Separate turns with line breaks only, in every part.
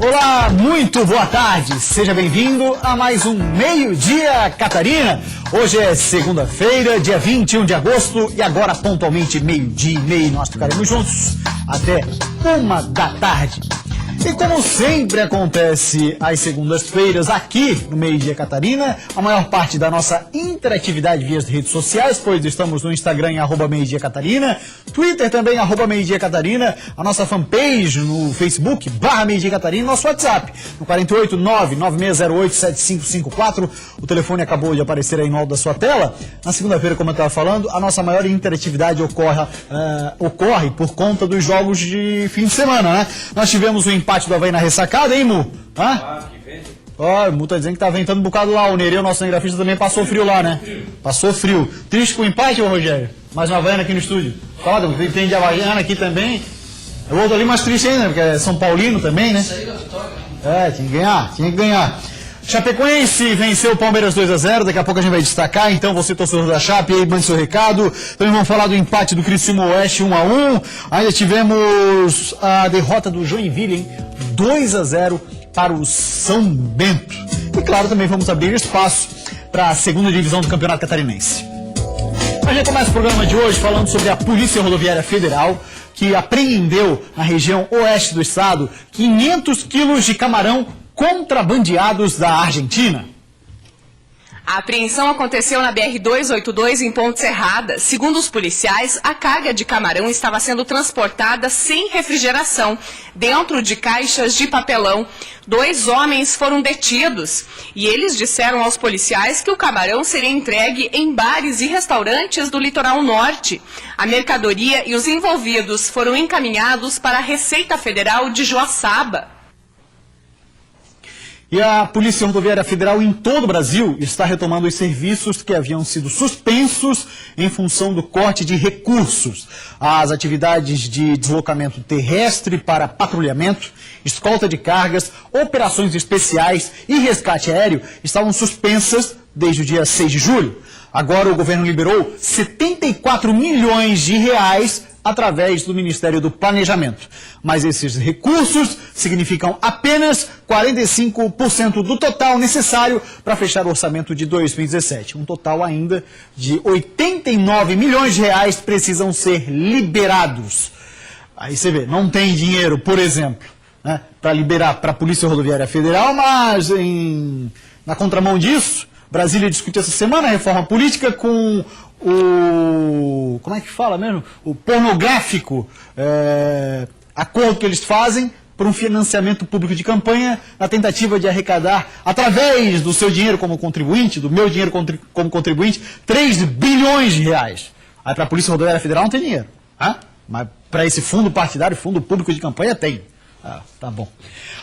Olá, muito boa tarde, seja bem-vindo a mais um Meio-Dia Catarina. Hoje é segunda-feira, dia 21 de agosto e agora pontualmente meio-dia e meio nós ficaremos juntos até 1h da tarde. E como sempre acontece às segundas-feiras aqui no Meio-Dia Catarina, a maior parte da nossa interatividade via as redes sociais, pois estamos no Instagram em @meio-dia Catarina, Twitter também @meio-dia Catarina, a nossa fanpage no Facebook /meio-dia Catarina, nosso WhatsApp no 489-9608-7554, o telefone acabou de aparecer aí no alto da sua tela. Na segunda-feira, como eu estava falando, a nossa maior interatividade ocorre por conta dos jogos de fim de semana, né? Nós tivemos o empate do Avaí na ressacada, hein, Mu? Ó, o Mu tá dizendo que tá ventando um bocado lá. O Nereu, nosso cinegrafista, também passou frio lá, né? Passou frio. Triste com o empate, ô Rogério? Mais uma Havaiana aqui no estúdio. Foda, tem de Havaiana aqui também. O outro ali mais triste ainda, porque é São Paulino também, né? Tinha que ganhar. Chapecoense venceu o Palmeiras 2-0, daqui a pouco a gente vai destacar, então você torcedor da Chape, aí mande seu recado. Também vamos falar do empate do Criciúma Oeste 1-1, ainda tivemos a derrota do Joinville, hein? 2-0 para o São Bento. E claro, também vamos abrir espaço para a segunda divisão do Campeonato Catarinense. A gente começa o programa de hoje falando sobre a Polícia Rodoviária Federal, que apreendeu na região oeste do estado 500 quilos de camarão contrabandeados da Argentina.
A apreensão aconteceu na BR-282 em Ponte Serrada. Segundo os policiais, a carga de camarão estava sendo transportada sem refrigeração, dentro de caixas de papelão. 2 homens foram detidos e eles disseram aos policiais que o camarão seria entregue em bares e restaurantes do litoral norte. A mercadoria e os envolvidos foram encaminhados para a Receita Federal de Joaçaba.
E a Polícia Rodoviária Federal em todo o Brasil está retomando os serviços que haviam sido suspensos em função do corte de recursos. As atividades de deslocamento terrestre para patrulhamento, escolta de cargas, operações especiais e resgate aéreo estavam suspensas desde o dia 6 de julho. Agora o governo liberou 74 milhões de reais através do Ministério do Planejamento. Mas esses recursos significam apenas 45% do total necessário para fechar o orçamento de 2017. Um total ainda de 89 milhões de reais precisam ser liberados. Aí você vê, não tem dinheiro, por exemplo, né, para liberar para a Polícia Rodoviária Federal, mas na contramão disso, Brasília discutiu essa semana a reforma política com como é que fala mesmo? O pornográfico acordo que eles fazem por um financiamento público de campanha na tentativa de arrecadar, através do seu dinheiro como contribuinte, do meu dinheiro como contribuinte, 3 bilhões de reais. Aí para a Polícia Rodoviária Federal não tem dinheiro. Mas para esse fundo partidário, fundo público de campanha, tem. Tá bom.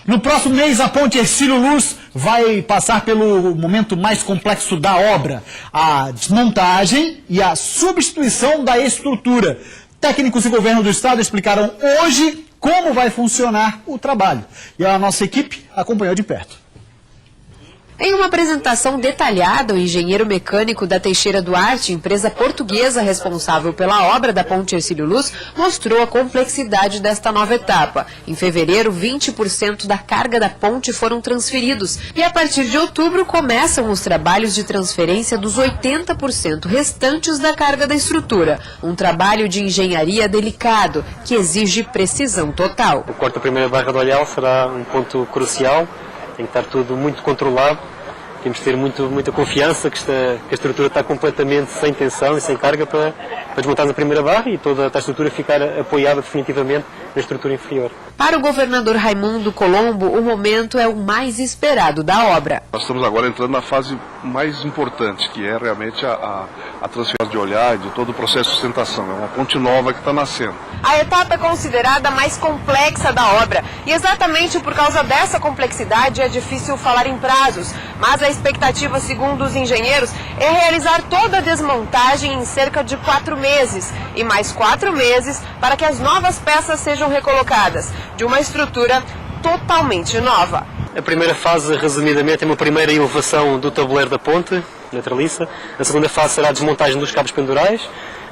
No próximo mês, a ponte Hercílio Luz vai passar pelo momento mais complexo da obra, a desmontagem e a substituição da estrutura. Técnicos e governo do estado explicaram hoje como vai funcionar o trabalho. E a nossa equipe acompanhou de perto.
Em uma apresentação detalhada, o engenheiro mecânico da Teixeira Duarte, empresa portuguesa responsável pela obra da ponte Hercílio Luz, mostrou a complexidade desta nova etapa. Em fevereiro, 20% da carga da ponte foram transferidos e a partir de outubro começam os trabalhos de transferência dos 80% restantes da carga da estrutura. Um trabalho de engenharia delicado, que exige precisão total.
O corte da primeira barra de olhal será um ponto crucial. Tem que estar tudo muito controlado, temos que ter muita confiança que a estrutura está completamente sem tensão e sem carga para desmontar na primeira barra e toda a estrutura ficar apoiada definitivamente na estrutura inferior.
Para o governador Raimundo Colombo, o momento é o mais esperado da obra.
Nós estamos agora entrando na fase mais importante, que é realmente a transferência de olhar e de todo o processo de sustentação. É uma ponte nova que está nascendo.
A etapa é considerada a mais complexa da obra e exatamente por causa dessa complexidade é difícil falar em prazos, mas a expectativa, segundo os engenheiros, é realizar toda a desmontagem em cerca de 4 meses e mais 4 meses para que as novas peças sejam recolocadas de uma estrutura totalmente nova.
A primeira fase, resumidamente, é uma primeira elevação do tabuleiro da ponte, na treliça. A segunda fase será a desmontagem dos cabos pendurais.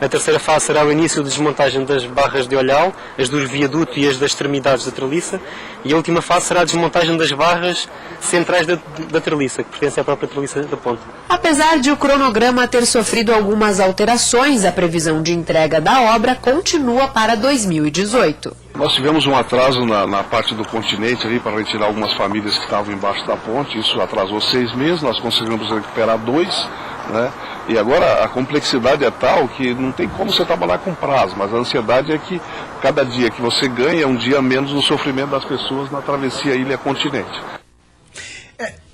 A terceira fase será o início da desmontagem das barras de olhão, as do viaduto e as das extremidades da treliça, e a última fase será a desmontagem das barras centrais da treliça, que pertence à própria treliça da ponte.
Apesar de o cronograma ter sofrido algumas alterações, a previsão de entrega da obra continua para 2018.
Nós tivemos um atraso na parte do continente ali para retirar algumas famílias que estavam embaixo da ponte. Isso atrasou 6 meses, nós conseguimos recuperar 2, né? E agora a complexidade é tal que não tem como você trabalhar com prazo, mas a ansiedade é que cada dia que você ganha é um dia menos no sofrimento das pessoas na travessia ilha-continente.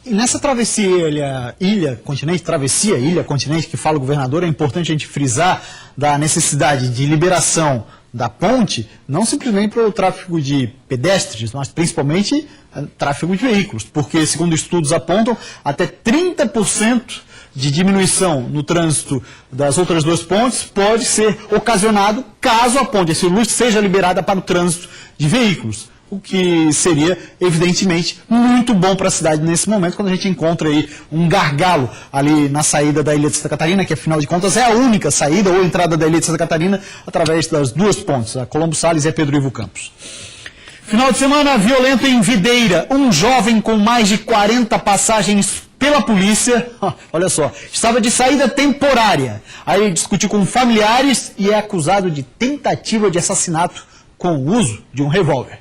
E nessa travessia ilha-continente, que fala o governador, é importante a gente frisar da necessidade de liberação da ponte, não simplesmente para o tráfego de pedestres, mas principalmente tráfego de veículos, porque, segundo estudos apontam, até 30% de diminuição no trânsito das outras 2 pontes pode ser ocasionado caso a ponte Ercílio seja liberada para o trânsito de veículos, o que seria, evidentemente, muito bom para a cidade nesse momento, quando a gente encontra aí um gargalo ali na saída da Ilha de Santa Catarina, que afinal de contas é a única saída ou entrada da Ilha de Santa Catarina através das 2 pontes, a Colombo Salles e a Pedro Ivo Campos. Final de semana violento em Videira. Um jovem com mais de 40 passagens pela polícia, olha só, estava de saída temporária. Aí discutiu com familiares e é acusado de tentativa de assassinato com o uso de um revólver.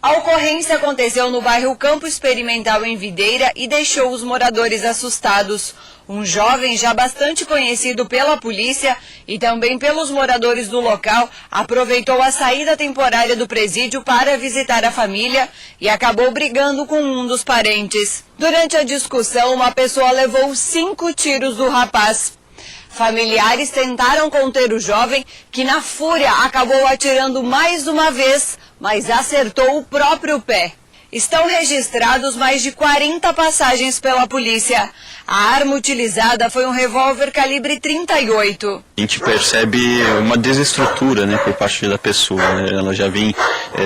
A ocorrência aconteceu no bairro Campo Experimental, em Videira, e deixou os moradores assustados. Um jovem já bastante conhecido pela polícia e também pelos moradores do local aproveitou a saída temporária do presídio para visitar a família e acabou brigando com um dos parentes. Durante a discussão, uma pessoa levou 5 tiros do rapaz. Familiares tentaram conter o jovem, que na fúria acabou atirando mais uma vez, mas acertou o próprio pé. Estão registrados mais de 40 passagens pela polícia. A arma utilizada foi um revólver calibre 38.
A gente percebe uma desestrutura, né, por parte da pessoa, né? Ela já vem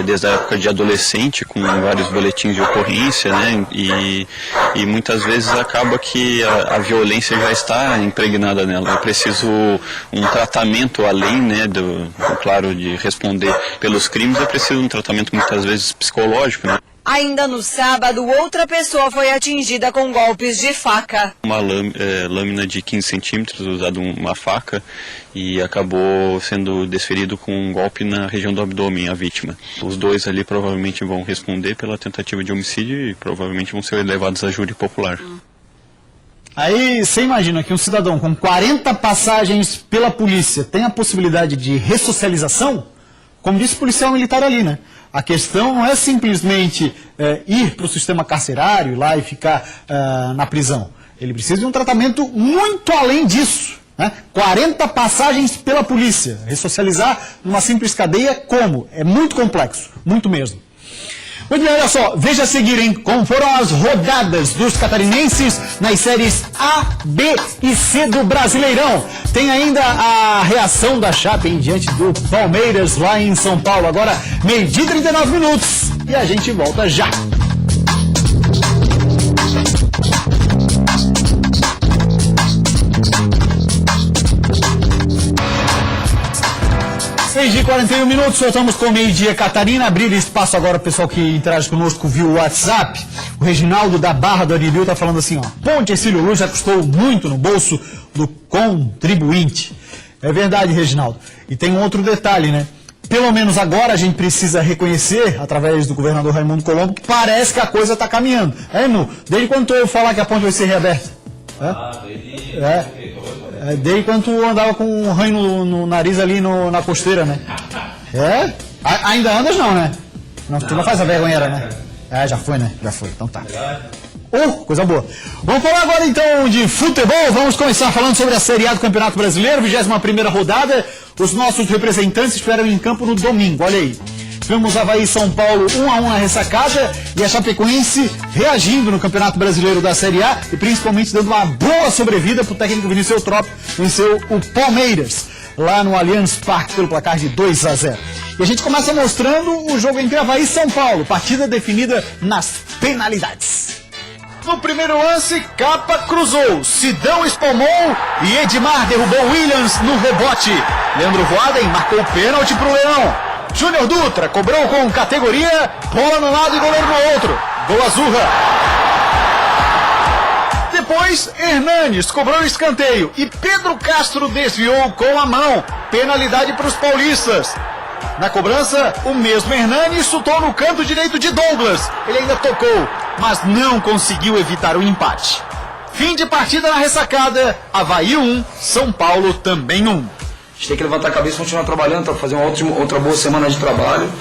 desde a época de adolescente com vários boletins de ocorrência, né, e muitas vezes acaba que a violência já está impregnada nela. É preciso um tratamento além, né, claro, de responder pelos crimes, é preciso um tratamento muitas vezes psicológico, né.
Ainda no sábado, outra pessoa foi atingida com golpes de faca.
Uma lâmina de 15 centímetros, usado uma faca, e acabou sendo desferido com um golpe na região do abdômen, a vítima. Os 2 ali provavelmente vão responder pela tentativa de homicídio e provavelmente vão ser levados a júri popular.
Aí você imagina que um cidadão com 40 passagens pela polícia tem a possibilidade de ressocialização? Como disse o policial militar ali, né? A questão não é simplesmente ir para o sistema carcerário lá e ficar na prisão. Ele precisa de um tratamento muito além disso. Né? 40 passagens pela polícia. Ressocializar numa simples cadeia, como? É muito complexo, muito mesmo. Muito bem, olha só, veja a seguir, hein, como foram as rodadas dos catarinenses nas séries A, B e C do Brasileirão. Tem ainda a reação da Chape diante do Palmeiras lá em São Paulo. Agora, 12h39 e a gente volta já. Seis e 41 minutos, voltamos com o Meio-Dia Catarina. Abrir espaço agora para o pessoal que interage conosco via WhatsApp. O Reginaldo da Barra do Aribil está falando assim, ó. Ponte Ercílio Luz já custou muito no bolso do contribuinte. É verdade, Reginaldo. E tem um outro detalhe, né? Pelo menos agora a gente precisa reconhecer, através do governador Raimundo Colombo, que parece que a coisa está caminhando. É, Nu? Desde quando tu ouviu falar que a ponte vai ser reaberta? Desde quando tu andava com um ranho no nariz ali na costeira, né? Ainda andas não, né? Não, tu não faz a vergonheira, né? Já foi, né? Já foi, então tá. Coisa boa. Vamos falar agora então de futebol. Vamos começar falando sobre a Série A do Campeonato Brasileiro, 21ª rodada. Os nossos representantes estiveram em campo no domingo, olha aí. Tivemos Avaí e São Paulo 1-1 na ressacada e a Chapecoense reagindo no Campeonato Brasileiro da Série A e principalmente dando uma boa sobrevida para o técnico Vinícius Eutrópio, venceu o Palmeiras lá no Allianz Parque pelo placar de 2-0. E a gente começa mostrando o jogo entre Avaí e São Paulo, partida definida nas penalidades. No primeiro lance, Capa cruzou, Sidão espalmou e Edmar derrubou Williams no rebote. Leandro Voaden marcou o pênalti para o Leão. Júnior Dutra cobrou com categoria, bola no lado e goleiro no outro. Gol Azurra. Depois, Hernanes cobrou o escanteio e Pedro Castro desviou com a mão. Penalidade para os paulistas. Na cobrança, o mesmo Hernanes chutou no canto direito de Douglas. Ele ainda tocou, mas não conseguiu evitar o empate. Fim de partida na ressacada. Avaí 1, São Paulo também 1.
A gente tem que levantar a cabeça e continuar trabalhando para fazer uma outra boa semana de trabalho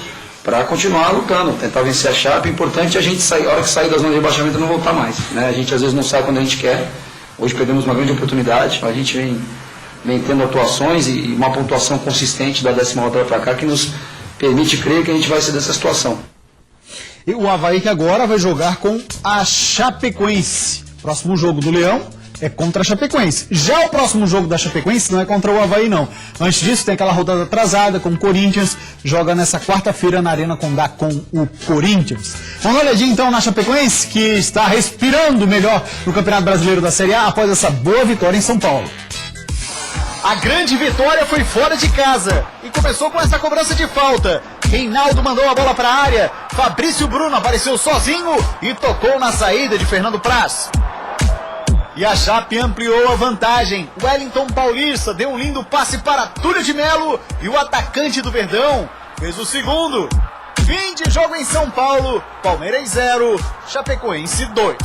para continuar lutando, tentar vencer a Chape. O importante é a gente sair, a hora que sair da zona de rebaixamento não voltar mais, né? A gente às vezes não sai quando a gente quer. Hoje perdemos uma grande oportunidade, a gente vem tendo atuações e uma pontuação consistente da 10ª rodada para cá que nos permite crer que a gente vai sair dessa situação.
E o Avaí que agora vai jogar com a Chapecoense. Próximo jogo do Leão é contra a Chapecoense. Já o próximo jogo da Chapecoense não é contra o Avaí, não. Antes disso, tem aquela rodada atrasada com o Corinthians. Joga nessa quarta-feira na Arena Condá com o Corinthians. Vamos dar uma olhadinha então na Chapecoense, que está respirando melhor no Campeonato Brasileiro da Série A após essa boa vitória em São Paulo. A grande vitória foi fora de casa e começou com essa cobrança de falta. Reinaldo mandou a bola para a área. Fabrício Bruno apareceu sozinho e tocou na saída de Fernando Praz. E a Chape ampliou a vantagem. Wellington Paulista deu um lindo passe para Túlio de Melo e o atacante do Verdão fez o segundo. Fim de jogo em São Paulo. Palmeiras 0, Chapecoense 2.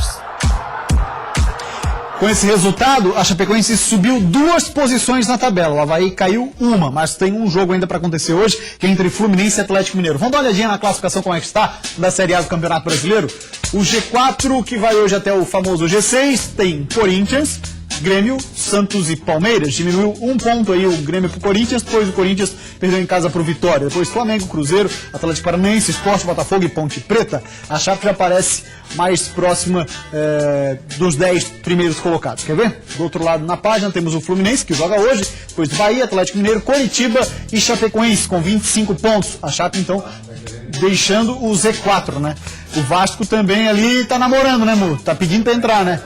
Com esse resultado, a Chapecoense subiu 2 posições na tabela. O Avaí caiu 1, mas tem um jogo ainda para acontecer hoje, que é entre Fluminense e Atlético Mineiro. Vamos dar uma olhadinha na classificação como é que está da Série A do Campeonato Brasileiro. O G4, que vai hoje até o famoso G6, tem Corinthians, Grêmio, Santos e Palmeiras. Diminuiu 1 ponto aí o Grêmio pro Corinthians, depois o Corinthians perdeu em casa pro Vitória. Depois Flamengo, Cruzeiro, Atlético Paranaense, Sport, Botafogo e Ponte Preta. A Chape já aparece mais próxima dos 10 primeiros colocados. Quer ver? Do outro lado na página temos o Fluminense, que joga hoje, depois Bahia, Atlético Mineiro, Coritiba e Chapecoense, com 25 pontos. A Chape, então, deixando o Z4, né? O Vasco também ali tá namorando, né, Mu? Tá pedindo pra entrar, né?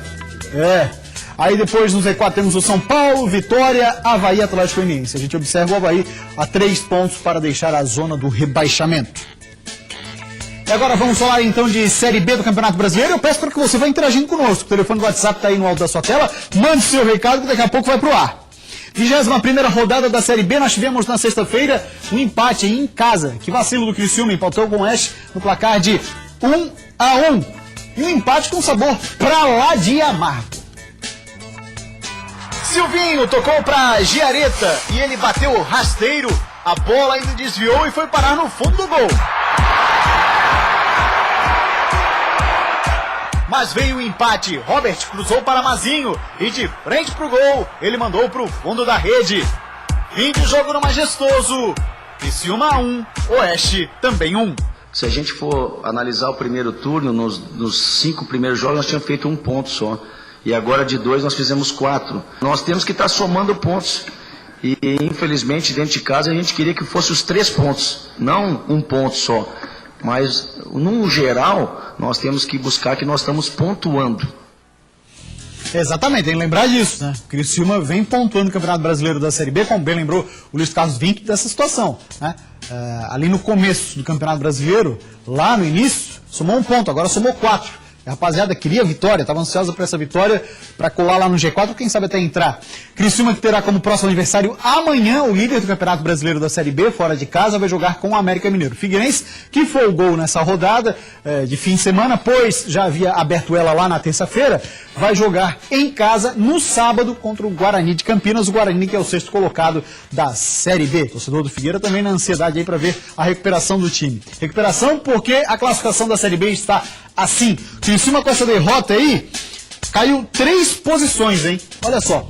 Aí depois no Z4 temos o São Paulo, Vitória, Avaí e Atlético Goianiense. A gente observa o Avaí a 3 pontos para deixar a zona do rebaixamento. E agora vamos falar então de Série B do Campeonato Brasileiro. Eu peço para que você vá interagindo conosco. O telefone do WhatsApp está aí no alto da sua tela. Mande seu recado que daqui a pouco vai pro ar. 21ª rodada da Série B, nós tivemos na sexta-feira um empate em casa. Que vacilo do Criciúma, empatou com o Oeste no placar de 1-1. E um empate com sabor pra lá de amargo. Silvinho tocou para Giareta e ele bateu rasteiro. A bola ainda desviou e foi parar no fundo do gol. Mas veio o empate. Robert cruzou para Mazinho e de frente pro gol, ele mandou pro fundo da rede. Fim de jogo no Majestoso. Criciúma 1, Oeste também 1.
Se a gente for analisar o primeiro turno, nos 5 primeiros jogos nós tínhamos feito 1 ponto só. E agora de 2 nós fizemos 4. Nós temos que estar somando pontos. E infelizmente dentro de casa a gente queria que fosse os 3 pontos, não 1 ponto só. Mas no geral nós temos que buscar que nós estamos pontuando.
Exatamente, tem que lembrar disso, né? O Criciúma vem pontuando o Campeonato Brasileiro da Série B, como bem lembrou o Luiz Carlos Vinck dessa situação, né? Ali no começo do Campeonato Brasileiro, lá no início, somou 1 ponto, agora somou 4. A rapaziada queria vitória, estava ansiosa por essa vitória para colar lá no G4, quem sabe até entrar. Criciúma que terá como próximo adversário amanhã o líder do Campeonato Brasileiro da Série B, fora de casa, vai jogar com o América Mineiro. Figueirense, que foi o gol nessa rodada de fim de semana, pois já havia aberto ela lá na terça-feira, vai jogar em casa no sábado contra o Guarani de Campinas, o Guarani que é o 6º colocado da Série B. Torcedor do Figueira também na ansiedade aí para ver a recuperação do time. Recuperação porque a classificação da Série B está assim. Em cima com essa derrota aí, caiu 3 posições, hein? Olha só.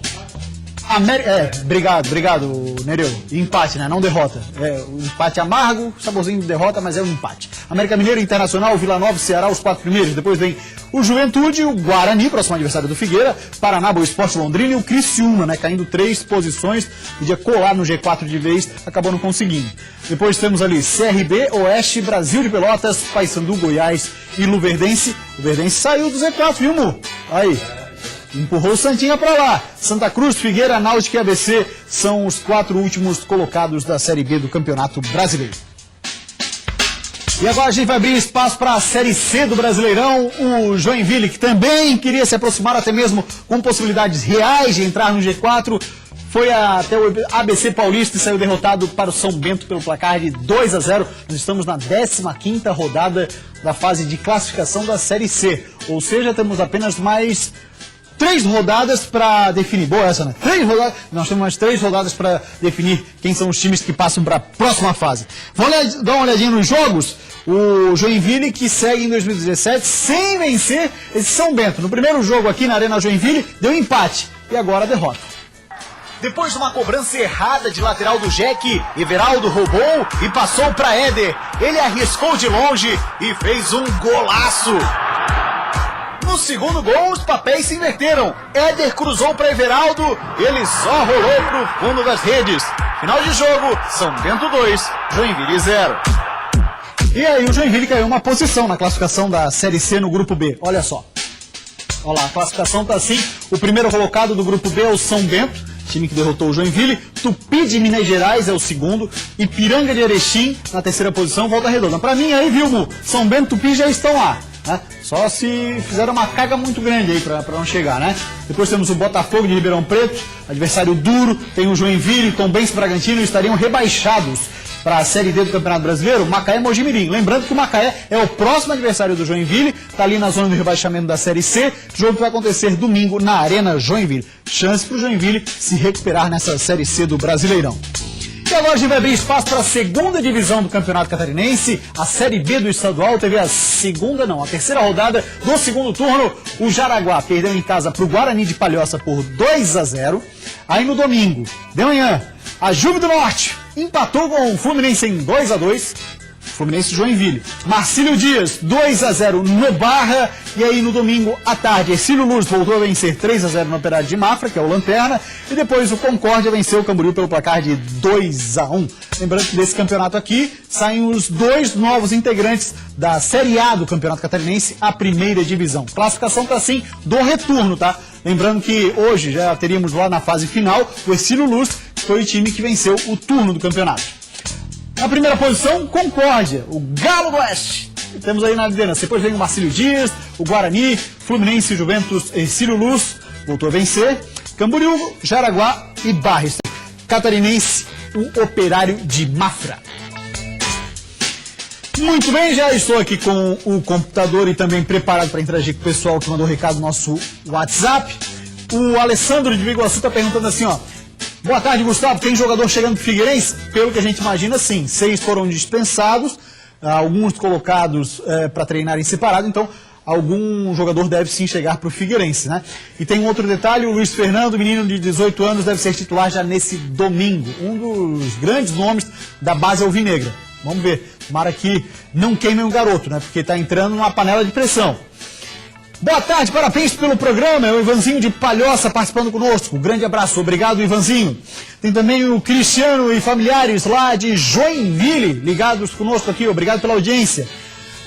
Obrigado, Nereu. Empate, né? Não derrota. O empate amargo, saborzinho de derrota, mas é um empate. América Mineiro, Internacional, Vila Nova, Ceará, os 4 primeiros. Depois vem o Juventude, o Guarani, próximo adversário do Figueira, Paraná, Boa Esporte, Londrina e o Criciúma, né? Caindo 3 posições, podia colar no G4 de vez, acabou não conseguindo. Depois temos ali CRB, Oeste, Brasil de Pelotas, Paysandu, Goiás e Luverdense. Luverdense saiu do Z4, viu, Mu? Aí. Empurrou o Santinha pra lá. Santa Cruz, Figueira, Náutico e ABC são os 4 últimos colocados da Série B do Campeonato Brasileiro. E agora a gente vai abrir espaço para a Série C do Brasileirão. O Joinville, que também queria se aproximar até mesmo com possibilidades reais de entrar no G4, foi até o ABC Paulista e saiu derrotado para o São Bento pelo placar de 2-0. Nós estamos na 15ª rodada da fase de classificação da Série C. Ou seja, temos apenas mais 3 rodadas para definir. Boa essa, né? 3 rodadas. Nós temos mais 3 rodadas para definir quem são os times que passam para a próxima fase. Vamos dar uma olhadinha nos jogos. O Joinville, que segue em 2017 sem vencer esse São Bento. No primeiro jogo aqui na Arena Joinville, deu empate. E agora a derrota. Depois de uma cobrança errada de lateral do Jack, Everaldo roubou e passou para Éder. Ele arriscou de longe e fez um golaço. No segundo gol, os papéis se inverteram. Éder cruzou para Everaldo, ele só rolou para o fundo das redes. Final de jogo, São Bento 2, Joinville 0. E aí o Joinville caiu uma posição na classificação da Série C no Grupo B. Olha só. Olha lá, a classificação tá assim. O primeiro colocado do Grupo B é o São Bento, time que derrotou o Joinville. Tupi de Minas Gerais é o segundo. Ipiranga de Erechim na terceira posição, Volta Redonda. Pra mim aí, viu, Mu? São Bento e Tupi já estão lá. Né? Só se fizeram uma carga muito grande aí pra não chegar, né? Depois temos o Botafogo de Ribeirão Preto, adversário duro. Tem o Joinville e Tombense Bragantino, estariam rebaixados para a Série D do Campeonato Brasileiro, Macaé e Mojimirim. Lembrando que o Macaé é o próximo adversário do Joinville, está ali na zona do rebaixamento da Série C, jogo que vai acontecer domingo na Arena Joinville. Chance para o Joinville se recuperar nessa Série C do Brasileirão. E agora a gente vai abrir espaço para a segunda divisão do Campeonato Catarinense, a Série B do estadual. Teve a terceira rodada do segundo turno. O Jaraguá perdeu em casa para o Guarani de Palhoça por 2-0. Aí no domingo, de manhã, a Juve do Norte empatou com o Fluminense em 2-2. Fluminense Joinville. Marcílio Dias, 2-0 no Barra. E aí no domingo à tarde, Ercílio Luz voltou a vencer 3-0 no Operário de Mafra, que é o Lanterna. E depois o Concórdia venceu o Camboriú pelo placar de 2-1. Lembrando que desse campeonato aqui saem os 2 novos integrantes da Série A do Campeonato Catarinense, a primeira divisão. Classificação tá assim do retorno, tá? Lembrando que hoje já teríamos lá na fase final o Ercílio Luz, que foi o time que venceu o turno do campeonato. Na primeira posição, Concórdia, o Galo do Oeste. E temos aí na liderança. Depois vem o Marcílio Dias, o Guarani, Fluminense, Juventus, Ercílio Luz, voltou a vencer, Camboriú, Jaraguá e Barres. Catarinense, o Operário de Mafra. Muito bem, já estou aqui com o computador e também preparado para interagir com o pessoal que mandou recado no nosso WhatsApp. O Alessandro de Biguaçu está perguntando assim, ó. Boa tarde, Gustavo. Tem jogador chegando pro Figueirense? Pelo que a gente imagina, sim. 6 foram dispensados, alguns colocados para treinar em separado, então algum jogador deve sim chegar pro Figueirense, né? E tem um outro detalhe, o Luiz Fernando, menino de 18 anos, deve ser titular já nesse domingo. Um dos grandes nomes da base alvinegra. Vamos ver. Tomara que não queimem o garoto, né? Porque está entrando numa panela de pressão. Boa tarde, parabéns pelo programa, é o Ivanzinho de Palhoça participando conosco, grande abraço, obrigado Ivanzinho. Tem também o Cristiano e familiares lá de Joinville, ligados conosco aqui, obrigado pela audiência.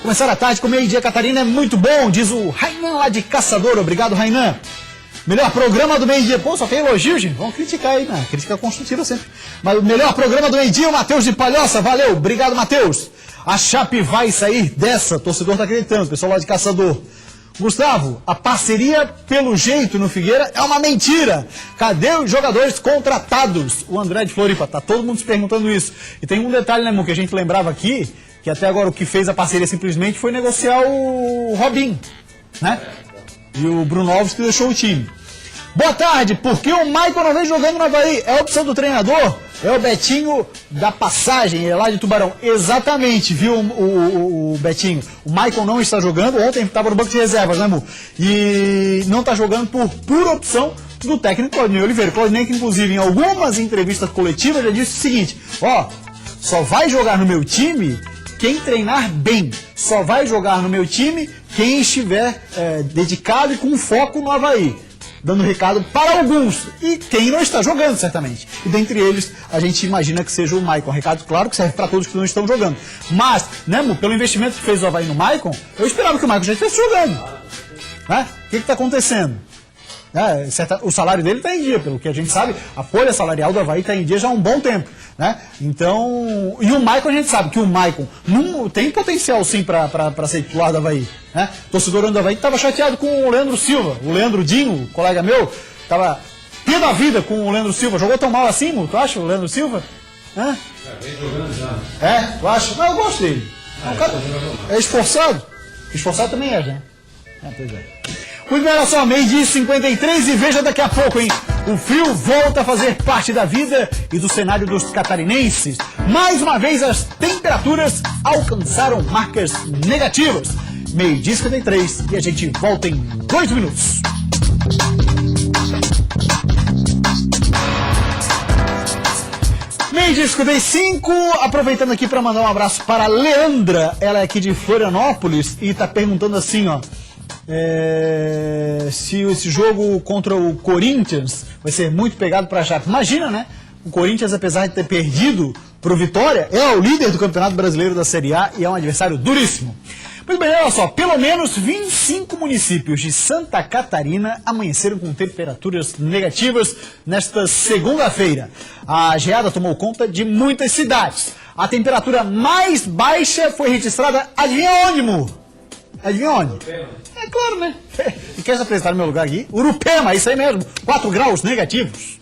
Começar a tarde com meio-dia Catarina é muito bom, diz o Rainan lá de Caçador, obrigado Rainan. Melhor programa do meio-dia, pô, só tem elogio, gente, vamos criticar aí, né? Crítica construtiva sempre. Mas o melhor programa do meio-dia, o Matheus de Palhoça, valeu, obrigado Matheus. A Chape vai sair dessa, torcedor tá acreditando, pessoal lá de Caçador. Gustavo, a parceria pelo jeito no Figueira é uma mentira. Cadê os jogadores contratados? O André de Floripa, tá todo mundo se perguntando isso. E tem um detalhe, né, amor, que a gente lembrava aqui, que até agora o que fez a parceria simplesmente foi negociar o Robinho, né? E o Bruno Alves que deixou o time. Boa tarde, por que o Maicon não vem jogando no Avaí? É a opção do treinador? É o Betinho da Passagem, ele é lá de Tubarão. Exatamente, viu o Betinho? O Maicon não está jogando, ontem estava no banco de reservas, né, Mu? E não está jogando por pura opção do técnico Claudinei Oliveira. Claudinei, que inclusive em algumas entrevistas coletivas já disse o seguinte: ó, só vai jogar no meu time quem treinar bem, só vai jogar no meu time quem estiver dedicado e com foco no Avaí. Dando recado para alguns, e quem não está jogando, certamente. E dentre eles, a gente imagina que seja o Maicon. Recado claro que serve para todos que não estão jogando. Mas, né, pelo investimento que fez o Avaí no Maicon, eu esperava que o Maicon já estivesse jogando. Né? O que está acontecendo? O salário dele está em dia, pelo que a gente sabe, a folha salarial do Avaí está em dia já há um bom tempo. Né? Então, e o Maicon, a gente sabe que o Maicon não tem potencial sim para ser titular do Avaí. Né? O torcedor do Avaí estava chateado com o Leandro Silva, o Leandro Dinho, colega meu, estava pé da vida com o Leandro Silva. Jogou tão mal assim, tu acha, o Leandro Silva? Tu acha? Não, eu gosto dele. É esforçado. Esforçado também é, né? Pois é. Muito bem, olha só, 12h53 e veja daqui a pouco, hein? O frio volta a fazer parte da vida e do cenário dos catarinenses. Mais uma vez, as temperaturas alcançaram marcas negativas. 12h53 e a gente volta em 2 minutos. Meio dia 55, aproveitando aqui para mandar um abraço para a Leandra. Ela é aqui de Florianópolis e está perguntando assim, ó. Se esse jogo contra o Corinthians vai ser muito pegado para a Chape. Imagina, né? O Corinthians, apesar de ter perdido para o Vitória, é o líder do Campeonato Brasileiro da Série A e é um adversário duríssimo. Muito bem, olha só, pelo menos 25 municípios de Santa Catarina amanheceram com temperaturas negativas nesta segunda-feira. A geada tomou conta de muitas cidades. A temperatura mais baixa foi registrada, adivinha onde, Mu? Adivinha onde? É claro, né? E quer se apresentar no meu lugar aqui? Urupema, isso aí mesmo, 4 graus negativos.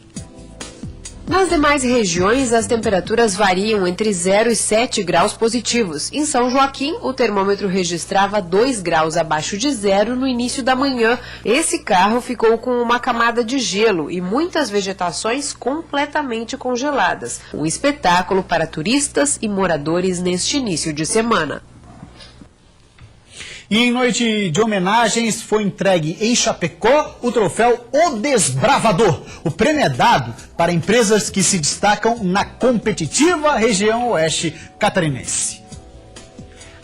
Nas demais regiões, as temperaturas variam entre 0 e 7 graus positivos. Em São Joaquim, o termômetro registrava 2 graus abaixo de zero no início da manhã. Esse carro ficou com uma camada de gelo e muitas vegetações completamente congeladas. Um espetáculo para turistas e moradores neste início de semana.
E em noite de homenagens foi entregue em Chapecó o troféu O Desbravador. O prêmio é dado para empresas que se destacam na competitiva região oeste catarinense.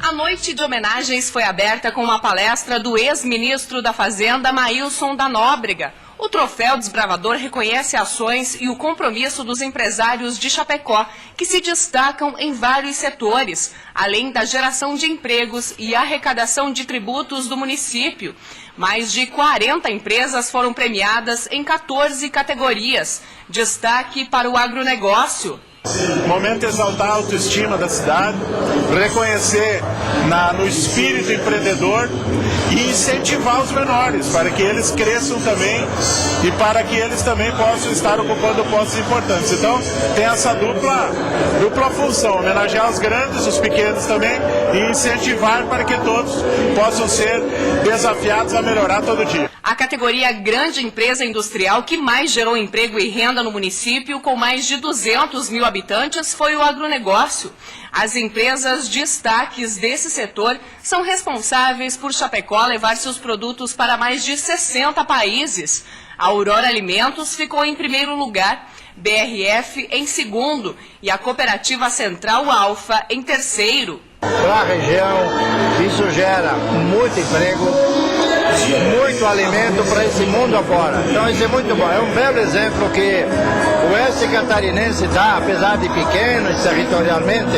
A noite de homenagens foi aberta com uma palestra do ex-ministro da Fazenda, Maílson da Nóbrega. O troféu Desbravador reconhece ações e o compromisso dos empresários de Chapecó, que se destacam em vários setores, além da geração de empregos e arrecadação de tributos do município. Mais de 40 empresas foram premiadas em 14 categorias. Destaque para o agronegócio.
Momento de exaltar a autoestima da cidade, reconhecer no espírito empreendedor e incentivar os menores para que eles cresçam também e para que eles também possam estar ocupando postos importantes. Então tem essa dupla função, homenagear os grandes, os pequenos também e incentivar para que todos possam ser desafiados a melhorar todo dia.
A categoria Grande Empresa Industrial que mais gerou emprego e renda no município, com mais de 200 mil habitantes, foi o agronegócio. As empresas destaques desse setor são responsáveis por Chapecó levar seus produtos para mais de 60 países. A Aurora Alimentos ficou em primeiro lugar, BRF em segundo e a Cooperativa Central Alfa em terceiro.
Para a região, isso gera muito emprego, muito alimento para esse mundo afora. Então isso é muito bom. É um belo exemplo que o oeste catarinense dá, apesar de pequeno territorialmente,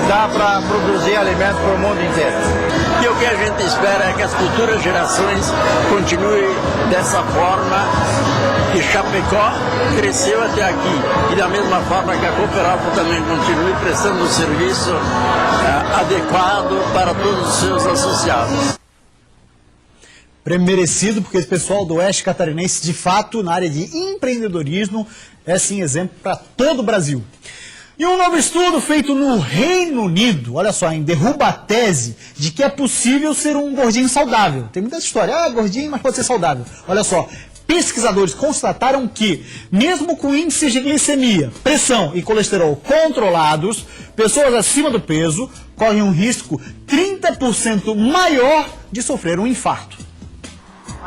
dá para produzir alimento para o mundo inteiro.
E o que a gente espera é que as futuras gerações continuem dessa forma que Chapecó cresceu até aqui. E da mesma forma que a Cooperalfa também continue prestando um serviço adequado para todos os seus associados.
Prêmio merecido, porque esse pessoal do oeste catarinense, de fato, na área de empreendedorismo, é sim exemplo para todo o Brasil. E um novo estudo feito no Reino Unido, olha só, derruba a tese de que é possível ser um gordinho saudável. Tem muita história, gordinho, mas pode ser saudável. Olha só, pesquisadores constataram que, mesmo com índices de glicemia, pressão e colesterol controlados, pessoas acima do peso correm um risco 30% maior de sofrer um infarto.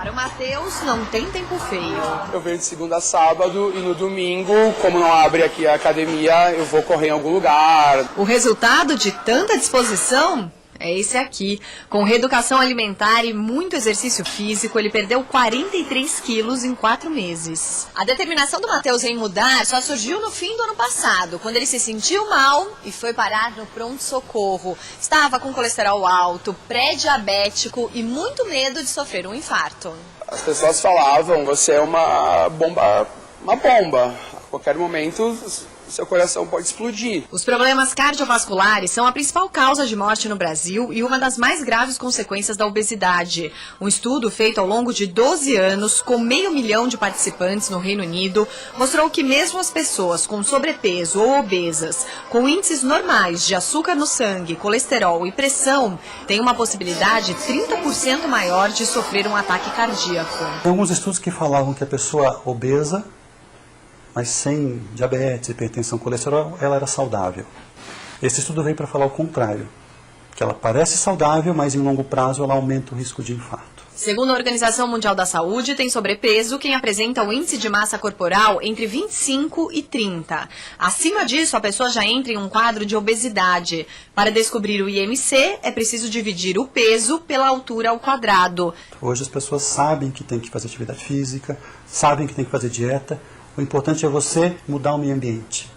Para o Matheus, não tem tempo feio.
Eu venho de segunda a sábado e no domingo, como não abre aqui a academia, eu vou correr em algum lugar.
O resultado de tanta disposição é esse aqui. Com reeducação alimentar e muito exercício físico, ele perdeu 43 quilos em 4 meses. A determinação do Matheus em mudar só surgiu no fim do ano passado, quando ele se sentiu mal e foi parar no pronto-socorro. Estava com colesterol alto, pré-diabético e muito medo de sofrer um infarto.
As pessoas falavam, você é uma bomba. A qualquer momento, seu coração pode explodir.
Os problemas cardiovasculares são a principal causa de morte no Brasil e uma das mais graves consequências da obesidade. Um estudo feito ao longo de 12 anos, com 500 mil de participantes no Reino Unido, mostrou que mesmo as pessoas com sobrepeso ou obesas, com índices normais de açúcar no sangue, colesterol e pressão, têm uma possibilidade 30% maior de sofrer um ataque cardíaco.
Tem alguns estudos que falavam que a pessoa obesa, mas sem diabetes, hipertensão, colesterol, ela era saudável. Esse estudo veio para falar o contrário, que ela parece saudável, mas em longo prazo ela aumenta o risco de infarto.
Segundo a Organização Mundial da Saúde, tem sobrepeso quem apresenta o índice de massa corporal entre 25 e 30. Acima disso, a pessoa já entra em um quadro de obesidade. Para descobrir o IMC, é preciso dividir o peso pela altura ao quadrado.
Hoje as pessoas sabem que tem que fazer atividade física, sabem que tem que fazer dieta. O importante é você mudar o meio ambiente.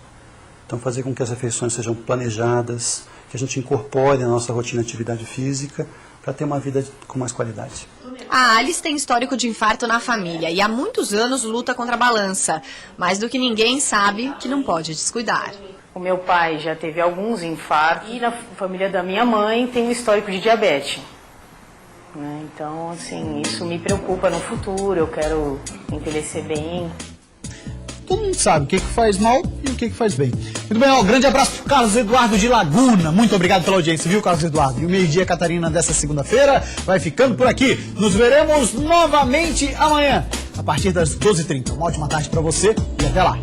Então fazer com que as refeições sejam planejadas, que a gente incorpore na nossa rotina de atividade física para ter uma vida com mais qualidade.
A Alice tem histórico de infarto na família e há muitos anos luta contra a balança. Mais do que ninguém sabe que não pode descuidar.
O meu pai já teve alguns infartos e na família da minha mãe tem um histórico de diabetes. Então, assim, isso me preocupa no futuro, eu quero envelhecer bem.
Todo mundo sabe o que faz mal e o que faz bem. Muito bem, grande abraço para Carlos Eduardo de Laguna. Muito obrigado pela audiência, viu, Carlos Eduardo? E o Meio-Dia Catarina dessa segunda-feira vai ficando por aqui. Nos veremos novamente amanhã, a partir das 12h30. Uma ótima tarde para você e até lá.